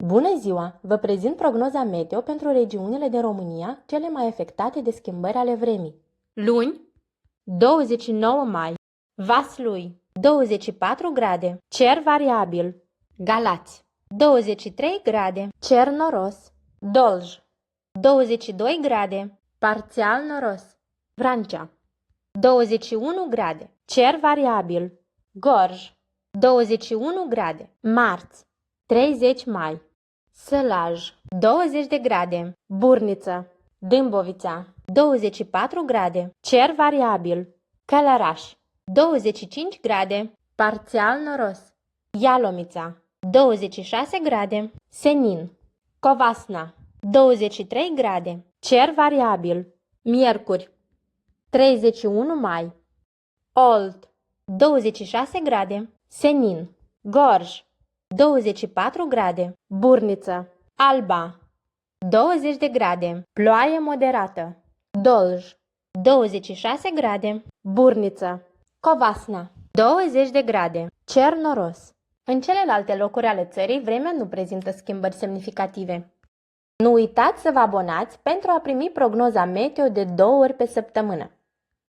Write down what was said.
Bună ziua! Vă prezint prognoza meteo pentru regiunile din România cele mai afectate de schimbări ale vremii. Luni, 29 mai, Vaslui, 24 grade, cer variabil, Galați, 23 grade, cer noros, Dolj, 22 grade, parțial noros, Vrancea, 21 grade, cer variabil, Gorj, 21 grade, marți, 30 mai, Sălaj, 20 de grade, Burniță, Dâmbovița, 24 grade, cer variabil, Călăraș, 25 grade, parțial noros, Ialomița, 26 grade, Senin, Covasna, 23 grade, cer variabil, miercuri, 31 mai, Olt, 26 grade, Senin, Gorj, 24 grade, Burniță, Alba, 20 de grade, ploaie moderată, Dolj, 26 grade, Burniță, Covasna, 20 de grade, cer noros. În celelalte locuri ale țării, vremea nu prezintă schimbări semnificative. Nu uitați să vă abonați pentru a primi prognoza meteo de 2 ori pe săptămână.